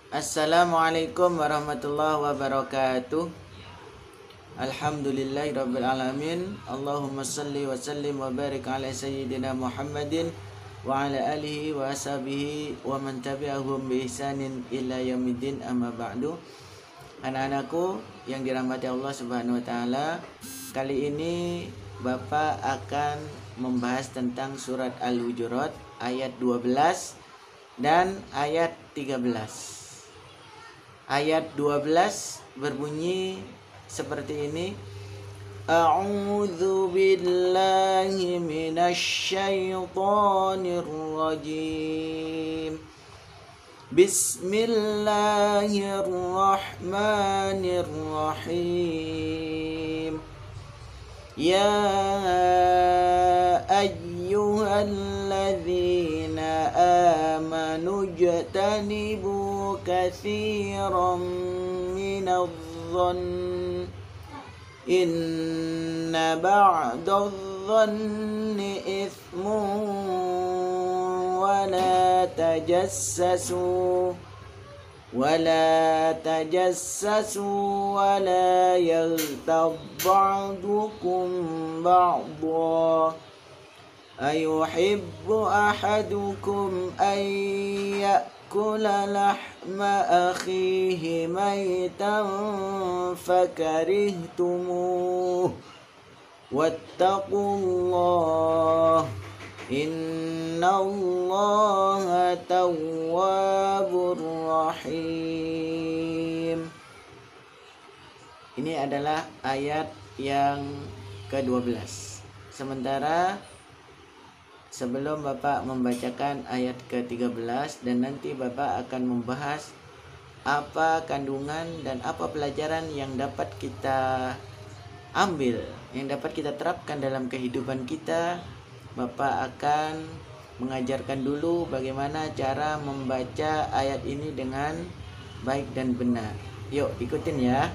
Assalamualaikum warahmatullahi wabarakatuh. Alhamdulillahirabbil alamin. Allahumma salli wa sallim wa barik ala sayyidina Muhammadin wa ala alihi wa ashabihi wa man tabi'ahum bi ihsanin ila yaumiddin, amma ba'du. Anak-anakku yang dirahmati Allah Subhanahu wa taala, kali ini Bapak akan membahas tentang surat Al-Hujurat ayat 12 dan ayat 13. Ayat 12 berbunyi seperti ini. A'udzu billahi minasy syaithanir rajim. Bismillahirrahmanirrahim. Ya ayyuhalladzina amanu jtanibu katsiran minadh-dhann inna ba'dadh-dhanni itsmun wa la tajassasu ولا تجسسوا ولا يغتب بعضكم بعضا أيحب أحدكم أن يأكل لحم أخيه ميتا فكرهتموه واتقوا الله Innallaha tawwabur rahim. Ini adalah ayat yang ke-12. Sementara sebelum Bapak membacakan ayat ke-13 dan nanti Bapak akan membahas apa kandungan dan apa pelajaran yang dapat kita ambil, yang dapat kita terapkan dalam kehidupan kita, Bapak akan mengajarkan dulu bagaimana cara membaca ayat ini dengan baik dan benar. Yuk ikutin ya.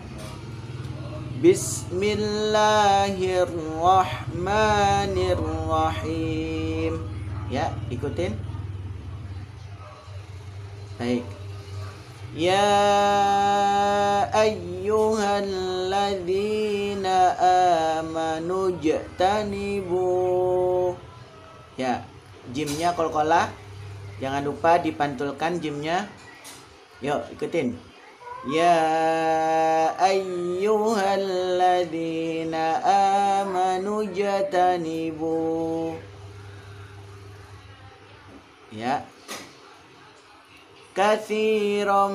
Bismillahirrahmanirrahim. Ya, ikutin. Baik. Ya ayyuhalladzina amanu jtanibu. Ya, jimnya qalqalah. Jangan lupa dipantulkan jimnya. Yuk, ikutin. Ya ayyuhalladzina amanu jtanibu. Ya. Katsiran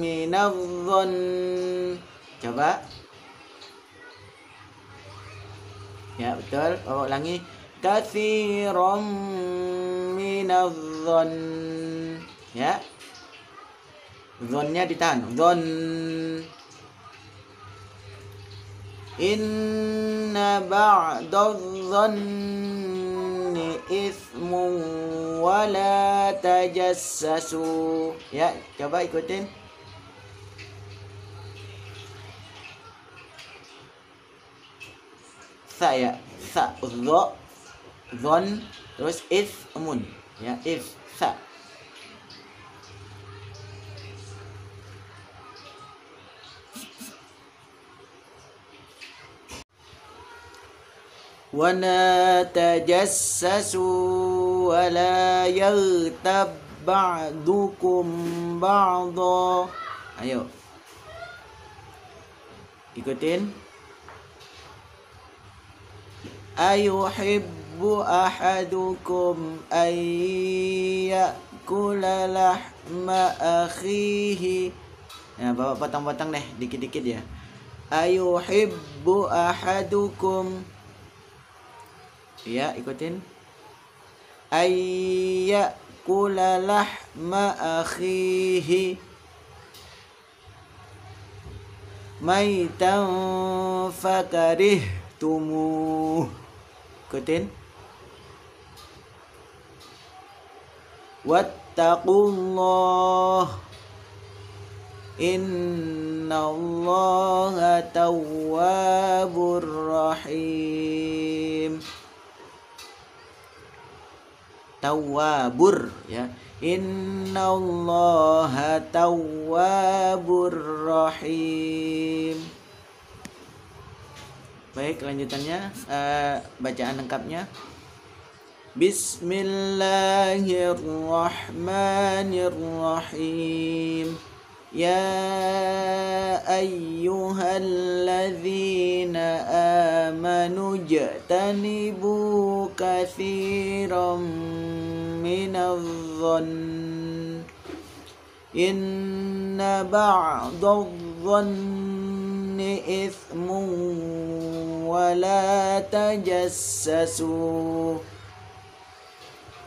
minadh-dhann. Coba. Ya, betul. Bawa ulangi. Katsiran minadh-dhann. Ya. Dhonnya ditahan. Dhon. Inna ba'dadh-dhanni itsmun wa la tajassasu. Ya, coba ikutin. Sa ya. Sa. Dha. Dhon. Terus itsmun. Ya, sa. Wala tajassasu wala yaghtab ba'dukum ba'dha. Ayo. Ikutin. Ayuhibbu ahadukum ay ya'kula lahma akhihi. Ya, bawa potong-potong deh, dikit-dikit ya. Ayuhibbu ahadukum. Ya, ikutin. Ayyakula lahma akhihi maitan fakarihtumuh. Ikutin. Wattaqullah innallaha tawwabur rahim. tawwabur ya. Innallaha tawwabur rahim. Baik, lanjutannya bacaan lengkapnya. Bismillahirrahmanirrahim. Ya ayyuhalladzina amanu jtanibu katsiran minadh-dhann inna ba'dadh-dhanni ithmun wa la tajassasu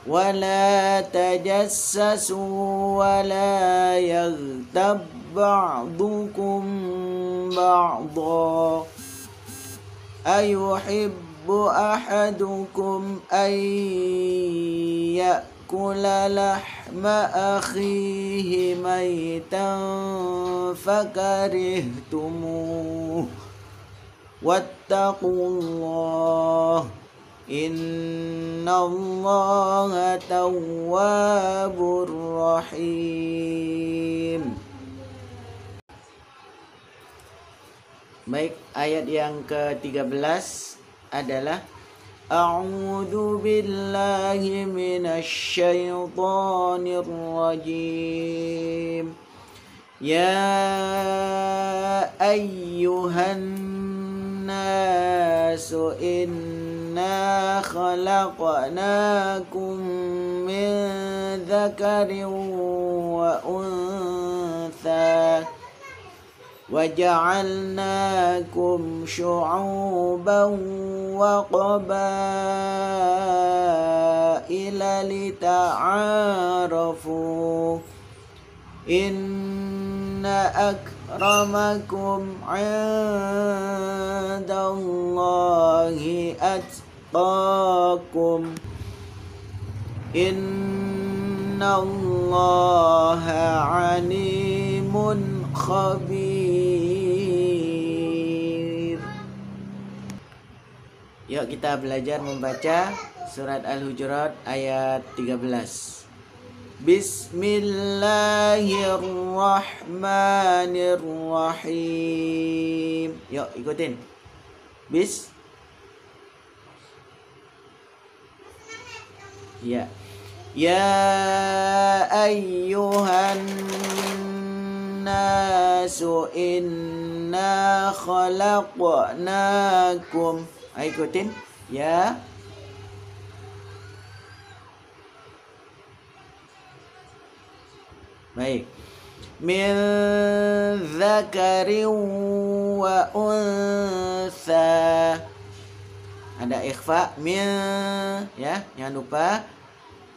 ولا تجسسوا ولا يغتب بعضكم بعضا أيحب أحدكم أن يأكل لحم أخيه ميتا فكرهتموه واتقوا الله Innallaha tawwabur rahim. Baik, ayat yang ke-13 adalah A'udzu billahi minasy syaithanir rajim. Ya ayyuhan nasu inna khalaqnakum min dzakarin wa untha wa ja'alnakum syu'uban wa qabaila lita'arafu inna akramakum 'indallahi atqakum innallaha 'alimun khabir. Yuk kita belajar membaca surat Al-Hujurat ayat 13. Bismillahirrahmanirrahim. Yuk ikutin. Ya. Ya ayyuhan nasu inna khalaqnakum. Ikutin. Ya. Baik. Min dzakarin wa untha. Ada ikhfa min ya, jangan lupa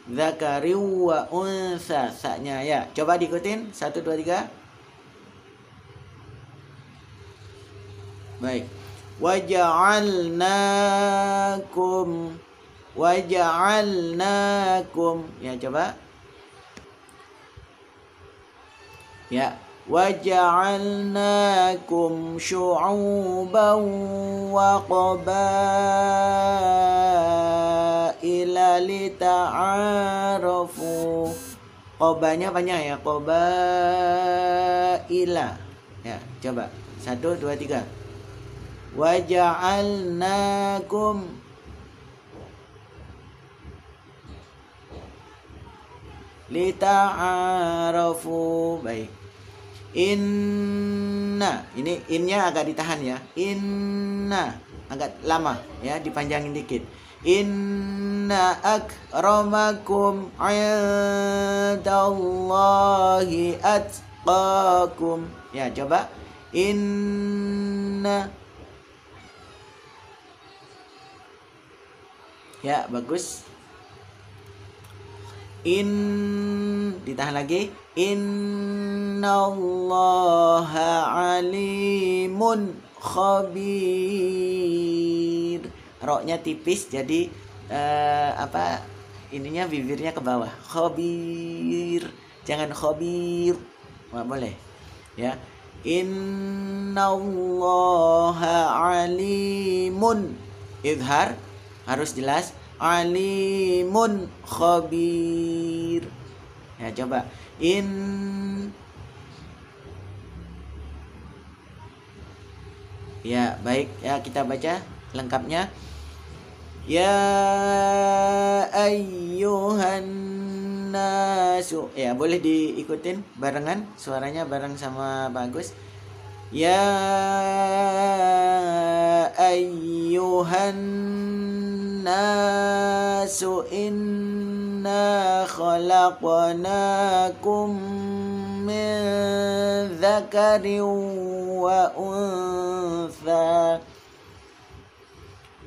dzakarin wa untha sa-nya ya. Coba diikutin 1 2 3. Baik. Waja'alnakum ya, coba. Ya, waja'alnakum syu'uban wa qabaila lita'arafu. Qobanya panjang ya, qabaila. Ya, coba. 1 2 3. Waja'alnakum lita'arafu. Baik. Inna, ini innya agak ditahan ya. Inna agak lama ya, dipanjangin dikit. Inna akramakum 'indallahi atqakum. Ya, coba. Inna. Ya, bagus. Ditahan lagi. Innallaha 'alimun khabir. Roknya tipis jadi ininya bibirnya ke bawah. Khabir. Jangan khabir. Nggak boleh. Ya. Innallaha 'alimun. Izhar harus jelas. alimun khabir. Ya, coba. Ya, baik. Ya, kita baca lengkapnya. Ya ayyuhan nasu. Ya, boleh diikutin barengan, suaranya bareng sama bagus. Ya ayyuhan nasu inna khalaqnakum min dzakarin wa untha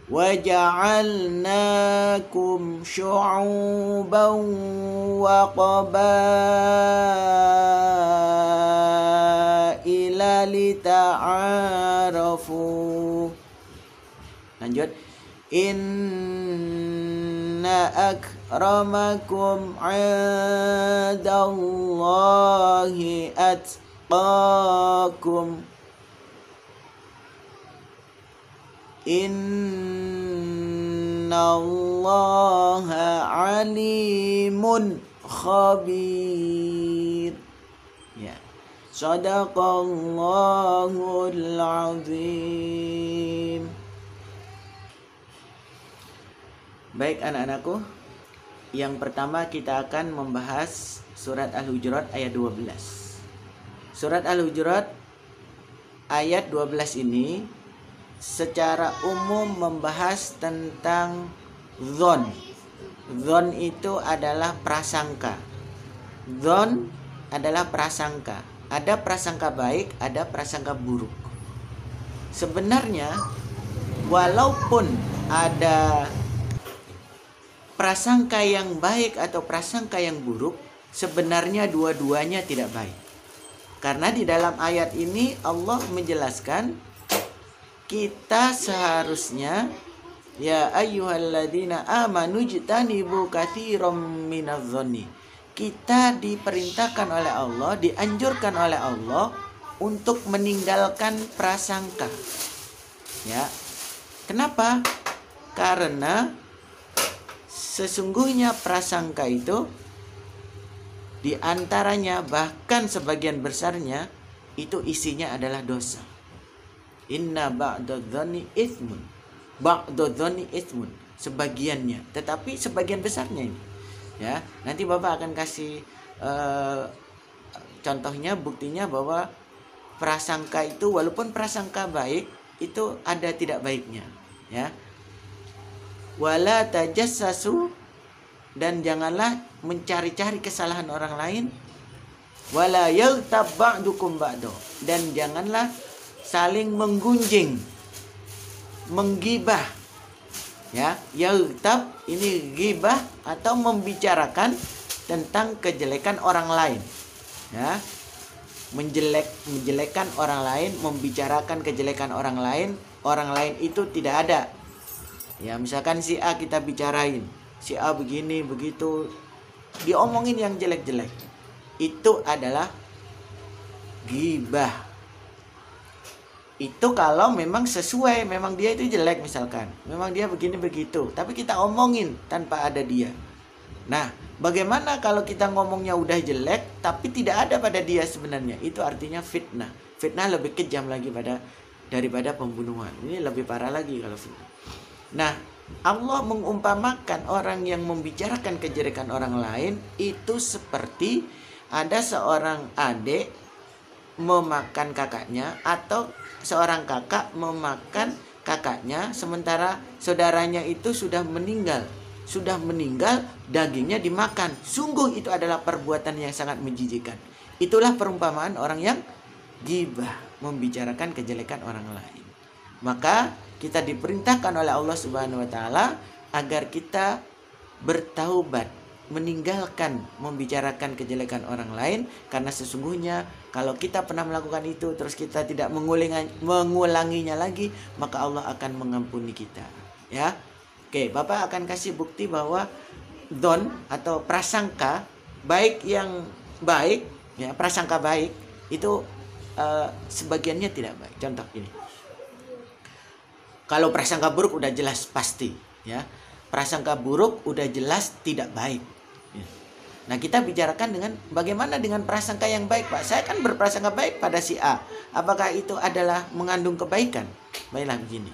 وَجَعَلْنَاكُمْ شُعُوبًا وَقَبَائِلَ لِتَعَارَفُوا. Lanjut. Inna akramakum 'indallahi atqakum. Innallaha alimun khabir. Ya. Shadaqallahul azim. Baik anak-anakku, yang pertama kita akan membahas surat Al-Hujurat ayat 12. Surat Al-Hujurat ayat 12 ini secara umum membahas tentang dzon. Dzon itu adalah prasangka. Dzon adalah prasangka. Ada prasangka baik, ada prasangka buruk. Sebenarnya walaupun ada prasangka yang baik atau prasangka yang buruk, sebenarnya dua-duanya tidak baik. Karena di dalam ayat ini Allah menjelaskan kita seharusnya ya ayyuhalladzina amanu jtanibu katsiran minadh-dhanni. Kita diperintahkan oleh Allah, dianjurkan oleh Allah untuk meninggalkan prasangka. Ya. Kenapa? Karena sesungguhnya prasangka itu di antaranya bahkan sebagian besarnya itu isinya adalah dosa. Inna ba'dadh-dhanni itsmun. Ba'dadh-dhanni itsmun. Sebagiannya, tetapi sebagian besarnya ini. Ya, nanti Bapak akan kasih contohnya, buktinya bahwa prasangka itu walaupun prasangka baik itu ada tidak baiknya, ya. Wala tajassasu, dan janganlah mencari-cari kesalahan orang lain. Wala yaghtab ba'dukum ba'do, dan janganlah saling menggunjing, menggibah. Ya, yaghtab ini ghibah atau membicarakan tentang kejelekan orang lain. Ya. Menjelekkan orang lain, membicarakan kejelekan orang lain itu tidak ada. Ya, misalkan si A kita bicarain, si A begini begitu, diomongin yang jelek-jelek. Itu adalah ghibah. Itu kalau memang sesuai, memang dia itu jelek misalkan, memang dia begini begitu, tapi kita omongin tanpa ada dia. Nah, bagaimana kalau kita ngomongnya udah jelek tapi tidak ada pada dia sebenarnya? Itu artinya fitnah. Fitnah lebih kejam lagi daripada pembunuhan. Ini lebih parah lagi kalau fitnah. Nah, Allah mengumpamakan orang yang membicarakan kejelekan orang lain itu seperti ada seorang adik memakan kakaknya, atau seorang kakak memakan kakaknya sementara saudaranya itu sudah meninggal, dagingnya dimakan. Sungguh itu adalah perbuatan yang sangat menjijikkan. Itulah perumpamaan orang yang ghibah, membicarakan kejelekan orang lain. Maka kita diperintahkan oleh Allah Subhanahu wa taala agar kita bertaubat, meninggalkan membicarakan kejelekan orang lain, karena sesungguhnya kalau kita pernah melakukan itu terus kita tidak mengulanginya lagi, maka Allah akan mengampuni kita. Ya. Oke, Bapak akan kasih bukti bahwa dzon atau prasangka baik yang baik, ya, prasangka baik itu sebagiannya tidak baik. Contoh ini. Kalau prasangka buruk udah jelas pasti, ya. Prasangka buruk udah jelas tidak baik. Nah, kita bicarakan dengan bagaimana dengan prasangka yang baik, Pak. Saya kan berprasangka baik pada si A. Apakah itu adalah mengandung kebaikan? Baiklah begini.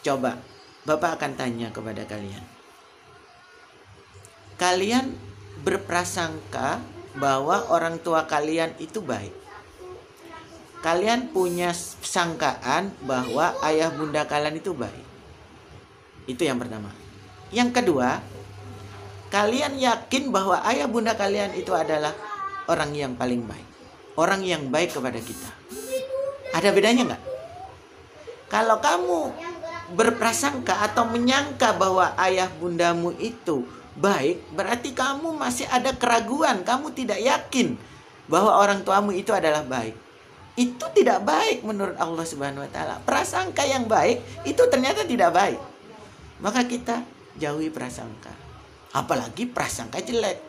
Coba, Bapak akan tanya kepada kalian. Kalian berprasangka bahwa orang tua kalian itu baik. Kalian punya sangkaan bahwa ayah bunda kalian itu baik. Itu yang pertama. Yang kedua, kalian yakin bahwa ayah bunda kalian itu adalah orang yang paling baik. Orang yang baik kepada kita. Ada bedanya nggak? Kalau kamu berprasangka atau menyangka bahwa ayah bundamu itu baik, berarti kamu masih ada keraguan. Kamu tidak yakin bahwa orang tuamu itu adalah baik. Itu tidak baik menurut Allah Subhanahu wa taala. Prasangka yang baik itu ternyata tidak baik. Maka kita jauhi prasangka. Apalagi prasangka jelek.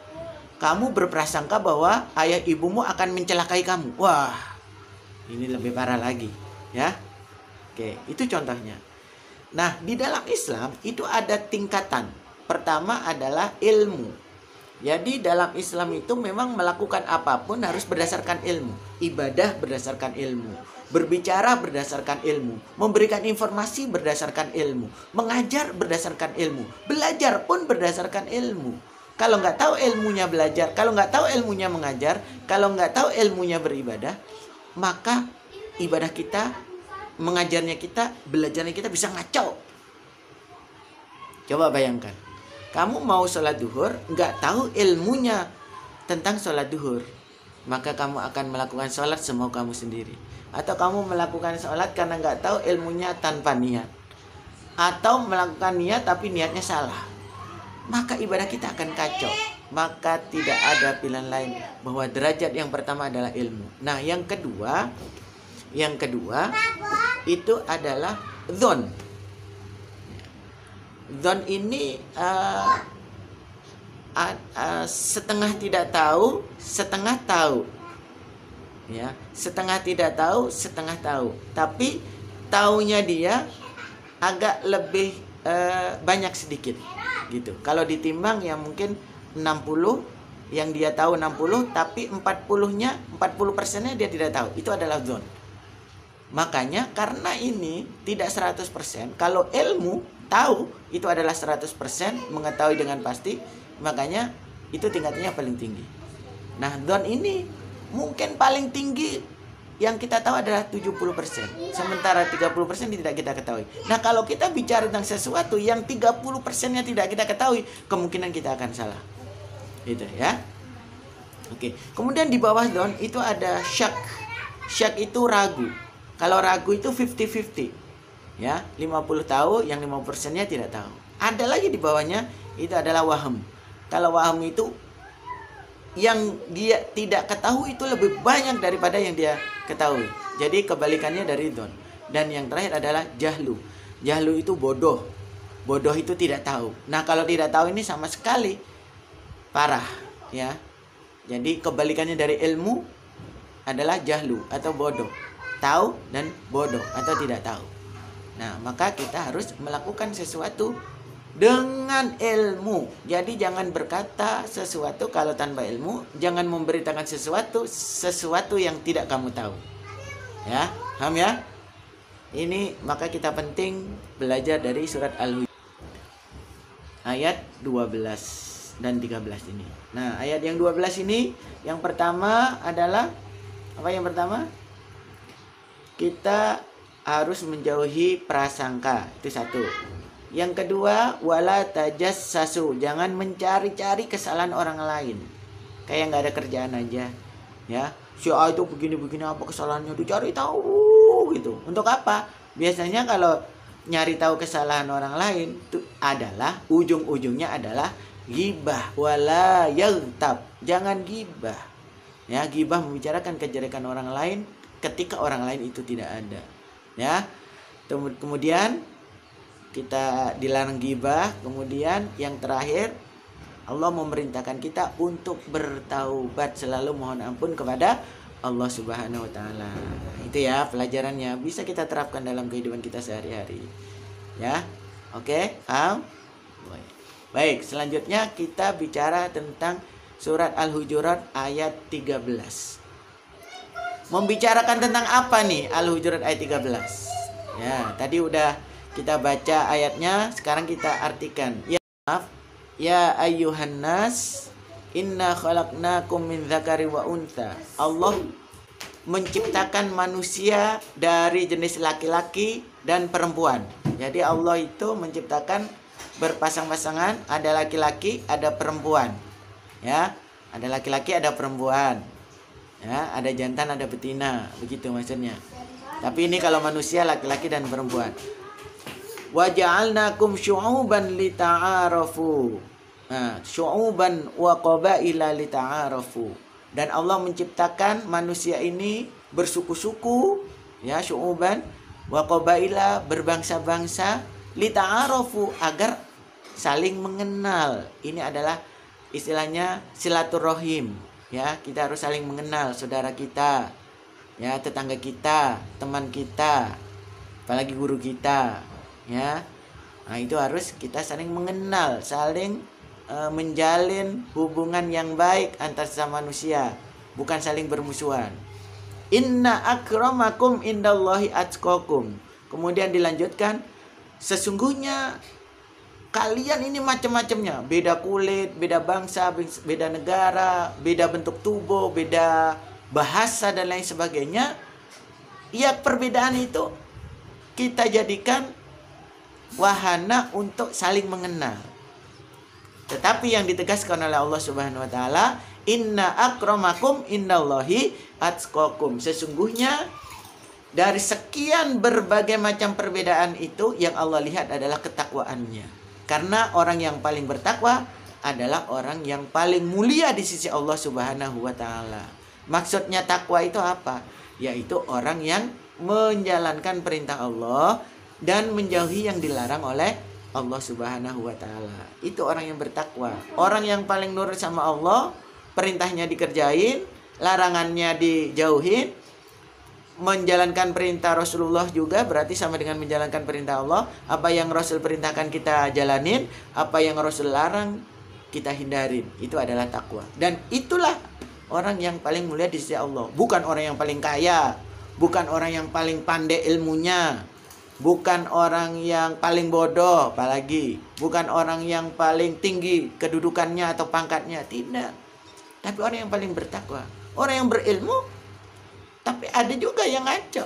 Kamu berprasangka bahwa ayah ibumu akan mencelakai kamu. Wah, ini lebih parah lagi, ya. Oke, itu contohnya. Nah, di dalam Islam itu ada tingkatan. Pertama adalah ilmu. Jadi dalam Islam itu memang melakukan apapun harus berdasarkan ilmu. Ibadah berdasarkan ilmu. Berbicara berdasarkan ilmu. Memberikan informasi berdasarkan ilmu. Mengajar berdasarkan ilmu. Belajar pun berdasarkan ilmu. Kalau nggak tahu ilmunya belajar, kalau nggak tahu ilmunya mengajar, kalau nggak tahu ilmunya beribadah, maka ibadah kita, mengajarnya kita, belajarnya kita bisa ngaco. Coba bayangkan. Kamu mau sholat duhur, nggak tahu ilmunya tentang sholat duhur, maka kamu akan melakukan sholat semau kamu sendiri. Atau kamu melakukan sholat karena nggak tahu ilmunya tanpa niat. Atau melakukan niat tapi niatnya salah. Maka ibadah kita akan kacau. Maka tidak ada pilihan lain bahwa derajat yang pertama adalah ilmu. Nah, yang kedua itu adalah dzon. Dzon ini setengah tidak tahu, setengah tahu. Ya, setengah tidak tahu, setengah tahu. Tapi taunya dia agak lebih banyak sedikit gitu. Kalau ditimbang yang mungkin 60, yang dia tahu 60, tapi 40%-nya dia tidak tahu. Itu adalah dzon. Makanya karena ini tidak 100%, kalau ilmu tahu itu adalah 100%, mengetahui dengan pasti, makanya itu tingkatnya paling tinggi. Nah, dzon ini mungkin paling tinggi yang kita tahu adalah 70%, sementara 30% tidak kita ketahui. Nah, kalau kita bicara tentang sesuatu yang 30%-nya tidak kita ketahui, kemungkinan kita akan salah. Gitu ya. Oke. Kemudian di bawah dzon itu ada syak. Syak itu ragu. Kalau ragu itu 50-50. Ya, 50 tahu, yang 50%-nya tidak tahu. Ada lagi di bawahnya itu adalah waham. Kalau waham itu yang dia tidak ketahui itu lebih banyak daripada yang dia ketahui. Jadi kebalikannya dari dzon. Dan yang terakhir adalah jahlu. Jahlu itu bodoh. Bodoh itu tidak tahu. Nah, kalau tidak tahu ini sama sekali parah, ya. Jadi kebalikannya dari ilmu adalah jahlu atau bodoh. Tahu dan bodoh atau tidak tahu. Nah, maka kita harus melakukan sesuatu dengan ilmu. Jadi jangan berkata sesuatu kalau tanpa ilmu. Jangan memberitakan sesuatu yang tidak kamu tahu. Ya, paham ya? Ini maka kita penting belajar dari surat Al-Hujurat ayat 12 dan 13 ini. Nah, ayat yang 12 ini yang pertama adalah apa yang pertama? Kita harus menjauhi prasangka, itu satu. Yang kedua, wala tajassasu, jangan mencari-cari kesalahan orang lain. Kayak nggak ada kerjaan aja, ya. Si A itu begini-begini, apa kesalahannya, dicari tahu gitu. Untuk apa? Biasanya kalau nyari tahu kesalahan orang lain itu adalah ujung-ujungnya adalah ghibah. Wala yaghtab, jangan ghibah. Ya, ghibah membicarakan kejelekan orang lain ketika orang lain itu tidak ada. Ya. Kemudian kita dilarang ghibah. Kemudian yang terakhir, Allah memerintahkan kita untuk bertaubat, selalu mohon ampun kepada Allah Subhanahu wa taala. Itu ya pelajarannya, bisa kita terapkan dalam kehidupan kita sehari-hari. Ya. Oke, paham? Baik, selanjutnya kita bicara tentang surat Al-Hujurat ayat 13. Membicarakan tentang apa nih Al-Hujurat ayat 13? Ya, tadi udah kita baca ayatnya, sekarang kita artikan. Ya, maaf. Ya ayyuhan nas, inna khalaqnakum min dzakari wa untha. Allah menciptakan manusia dari jenis laki-laki dan perempuan. Jadi Allah itu menciptakan berpasang-pasangan, ada laki-laki, ada perempuan. Ya, ada laki-laki, ada perempuan. Ya, ada jantan, ada betina, begitu maksudnya. Tapi ini kalau manusia laki-laki dan perempuan. Wa ja'alnakum syu'uban lita'arafu. Nah, syu'uban wa qabaila lita'arafu. Dan Allah menciptakan manusia ini bersuku-suku, ya, syu'uban wa qabaila, berbangsa-bangsa, lita'arafu, agar saling mengenal. Ini adalah istilahnya silaturahim, ya. Kita harus saling mengenal saudara kita, ya, tetangga kita, teman kita, apalagi guru kita, ya. Nah, itu harus kita saling mengenal, saling menjalin hubungan yang baik antar sesama manusia, bukan saling bermusuhan. Inna akramakum indallahi atqakum. Kemudian dilanjutkan, sesungguhnya kalian ini macam-macamnya, beda kulit, beda bangsa, beda negara, beda bentuk tubuh, beda bahasa dan lain sebagainya. Ya, perbedaan itu kita jadikan wahana untuk saling mengenal. Tetapi yang ditegaskan oleh Allah Subhanahu wa taala, inna akramakum indallahi atqakum. Sesungguhnya dari sekian berbagai macam perbedaan itu, yang Allah lihat adalah ketakwaannya. Karena orang yang paling bertakwa adalah orang yang paling mulia di sisi Allah Subhanahu wa taala. Maksudnya takwa itu apa? Yaitu orang yang menjalankan perintah Allah dan menjauhi yang dilarang oleh Allah Subhanahu wa taala. Itu orang yang bertakwa. Orang yang paling nurut sama Allah, perintahnya dikerjain, larangannya dijauhin. Menjalankan perintah Rasulullah juga berarti sama dengan menjalankan perintah Allah. Apa yang Rasul perintahkan kita jalanin, apa yang Rasul larang kita hindarin. Itu adalah takwa. Dan itulah orang yang paling mulia di sisi Allah. Bukan orang yang paling kaya, bukan orang yang paling pandai ilmunya, bukan orang yang paling bodoh, apalagi bukan orang yang paling tinggi kedudukannya atau pangkatnya, tidak. Tapi orang yang paling bertakwa, orang yang berilmu. Tapi ada juga yang ngaco.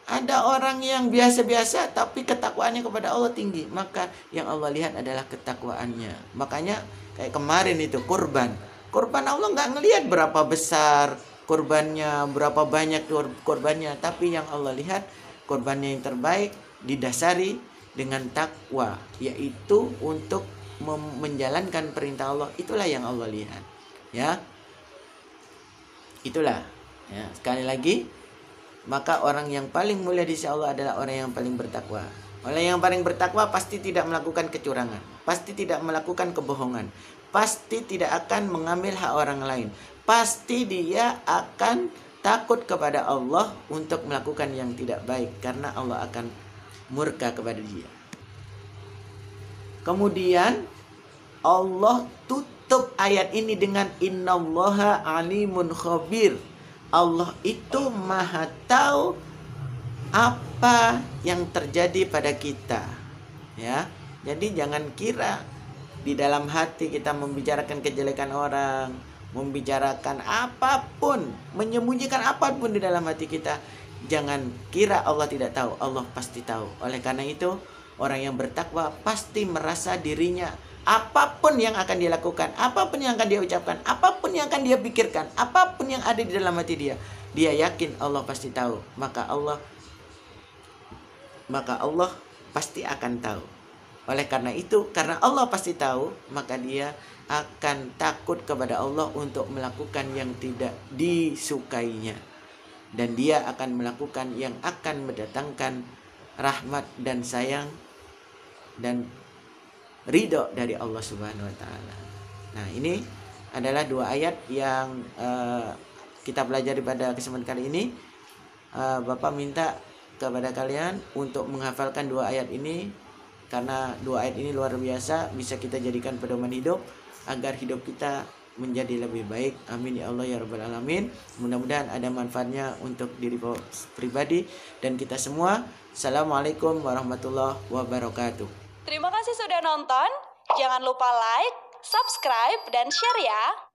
Ada orang yang biasa-biasa tapi ketakwaannya kepada Allah tinggi. Maka yang Allah lihat adalah ketakwaannya. Makanya kayak kemarin itu kurban. Kurban Allah nggak ngelihat berapa besar kurbannya, berapa banyak kurbannya. Tapi yang Allah lihat kurbannya yang terbaik didasari dengan takwa. Yaitu untuk menjalankan perintah Allah. Itulah yang Allah lihat. Ya. Itulah, ya, sekali lagi, maka orang yang paling mulia di sisi Allah adalah orang yang paling bertakwa. Orang yang paling bertakwa pasti tidak melakukan kecurangan, pasti tidak melakukan kebohongan, pasti tidak akan mengambil hak orang lain, pasti dia akan takut kepada Allah untuk melakukan yang tidak baik, karena Allah akan murka kepada dia. Kemudian Allah tutup ayat ini dengan innallaha alimun khabir. Allah itu maha tahu apa yang terjadi pada kita. Ya. Jadi jangan kira di dalam hati kita membicarakan kejelekan orang, membicarakan apapun, menyembunyikan apapun di dalam hati kita. Jangan kira Allah tidak tahu, Allah pasti tahu. Oleh karena itu, orang yang bertakwa pasti merasa dirinya, apapun yang akan dia lakukan, apapun yang akan dia ucapkan, apapun yang akan dia pikirkan, apapun yang ada di dalam hati dia, dia yakin Allah pasti tahu. Maka Allah pasti akan tahu. Oleh karena itu, karena Allah pasti tahu, maka dia akan takut kepada Allah untuk melakukan yang tidak disukainya. Dan dia akan melakukan yang akan mendatangkan rahmat dan sayang dan ridho dari Allah Subhanahu wa taala. Nah, ini adalah dua ayat yang kita pelajari pada kesempatan kali ini. Bapak minta kepada kalian untuk menghafalkan dua ayat ini karena dua ayat ini luar biasa, bisa kita jadikan pedoman hidup agar hidup kita menjadi lebih baik. Amin ya Allah ya rabbal alamin. Mudah-mudahan ada manfaatnya untuk diri pribadi dan kita semua. Assalamualaikum warahmatullahi wabarakatuh. Terima kasih sudah nonton. Jangan lupa like, subscribe, dan share ya.